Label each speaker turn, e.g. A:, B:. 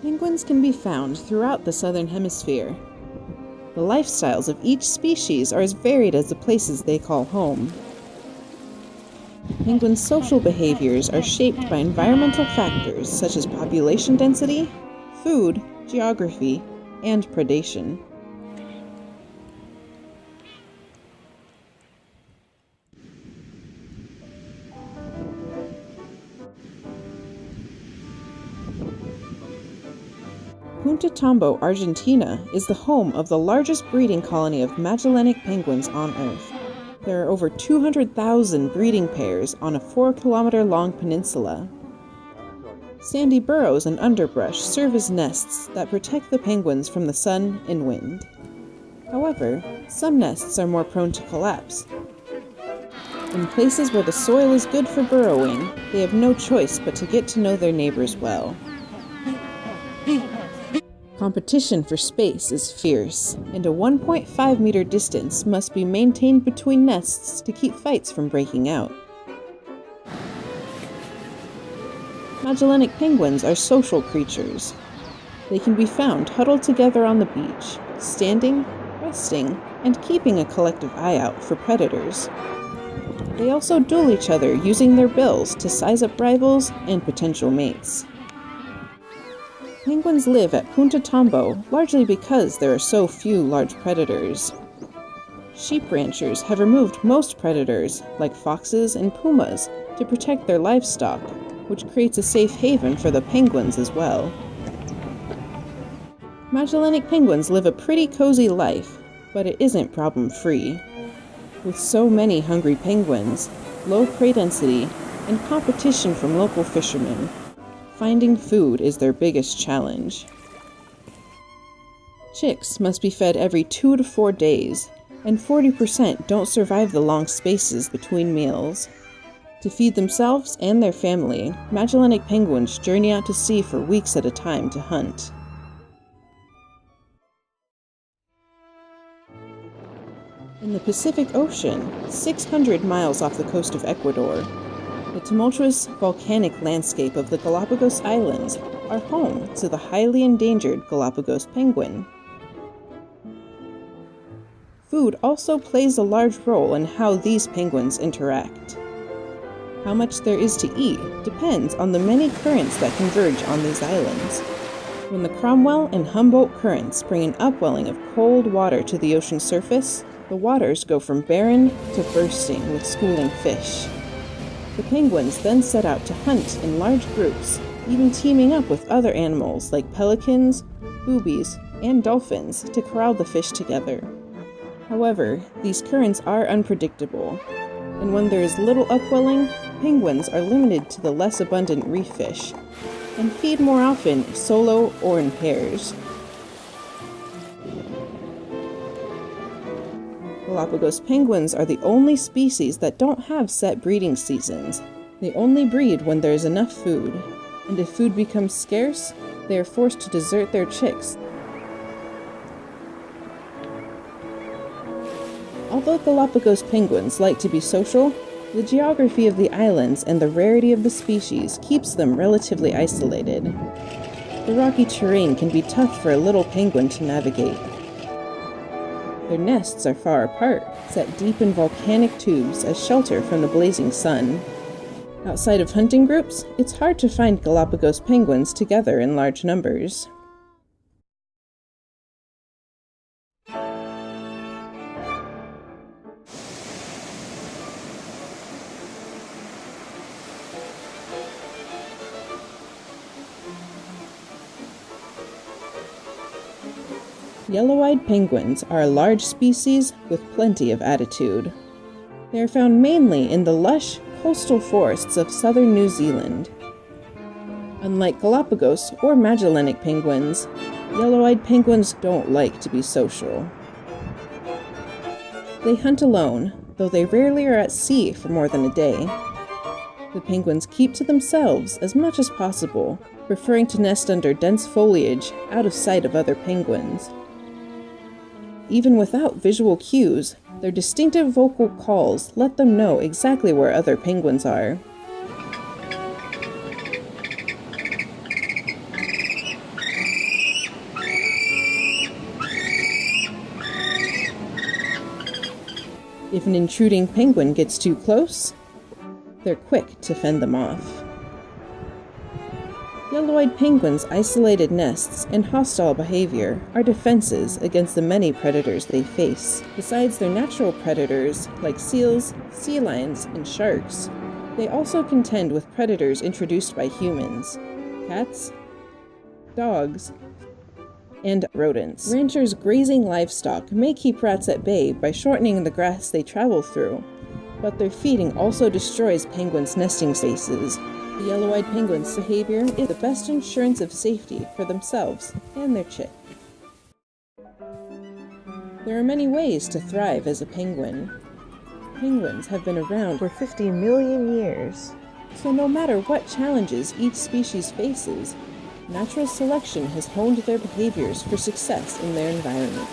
A: Penguins can be found throughout the southern hemisphere. The lifestyles of each species are as varied as the places they call home. Penguins' social behaviors are shaped by environmental factors such as population density, food, geography, and predation. Punta Tombo, Argentina is the home of the largest breeding colony of Magellanic penguins on Earth. There are over 200,000 breeding pairs on a 4-kilometer-long peninsula. Sandy burrows and underbrush serve as nests that protect the penguins from the sun and wind. However, some nests are more prone to collapse. In places where the soil is good for burrowing, they have no choice but to get to know their neighbors well. Competition for space is fierce, and a 1.5-meter distance must be maintained between nests to keep fights from breaking out. Magellanic penguins are social creatures. They can be found huddled together on the beach, standing, resting, and keeping a collective eye out for predators. They also duel each other using their bills to size up rivals and potential mates. Penguins live at Punta Tombo largely because there are so few large predators. Sheep ranchers have removed most predators, like foxes and pumas, to protect their livestock, which creates a safe haven for the penguins as well. Magellanic penguins live a pretty cozy life, but it isn't problem-free. With so many hungry penguins, low prey density, and competition from local fishermen, finding food is their biggest challenge. Chicks must be fed every 2 to 4 days, and 40% don't survive the long spaces between meals. To feed themselves and their family, Magellanic penguins journey out to sea for weeks at a time to hunt. In the Pacific Ocean, 600 miles off the coast of Ecuador, the tumultuous volcanic landscape of the Galapagos Islands are home to the highly endangered Galapagos penguin. Food also plays a large role in how these penguins interact. How much there is to eat depends on the many currents that converge on these islands. When the Cromwell and Humboldt currents bring an upwelling of cold water to the ocean surface, the waters go from barren to bursting with schooling fish. The penguins then set out to hunt in large groups, even teaming up with other animals like pelicans, boobies, and dolphins to corral the fish together. However, these currents are unpredictable, and when there is little upwelling, penguins are limited to the less abundant reef fish, and feed more often solo or in pairs. Galapagos penguins are the only species that don't have set breeding seasons. They only breed when there is enough food, and if food becomes scarce, they are forced to desert their chicks. Although Galapagos penguins like to be social, the geography of the islands and the rarity of the species keeps them relatively isolated. The rocky terrain can be tough for a little penguin to navigate. Their nests are far apart, set deep in volcanic tubes as shelter from the blazing sun. Outside of hunting groups, it's hard to find Galapagos penguins together in large numbers. Yellow-eyed penguins are a large species with plenty of attitude. They are found mainly in the lush, coastal forests of southern New Zealand. Unlike Galapagos or Magellanic penguins, yellow-eyed penguins don't like to be social. They hunt alone, though they rarely are at sea for more than a day. The penguins keep to themselves as much as possible, preferring to nest under dense foliage out of sight of other penguins. Even without visual cues, their distinctive vocal calls let them know exactly where other penguins are. If an intruding penguin gets too close, they're quick to fend them off. Yellow-eyed penguins' isolated nests and hostile behavior are defenses against the many predators they face. Besides their natural predators, like seals, sea lions, and sharks, they also contend with predators introduced by humans: cats, dogs, and rodents. Ranchers grazing livestock may keep rats at bay by shortening the grass they travel through, but their feeding also destroys penguins' nesting spaces. The yellow-eyed penguin's behavior is the best insurance of safety for themselves and their chick. There are many ways to thrive as a penguin. Penguins have been around for 50 million years, so no matter what challenges each species faces, natural selection has honed their behaviors for success in their environment.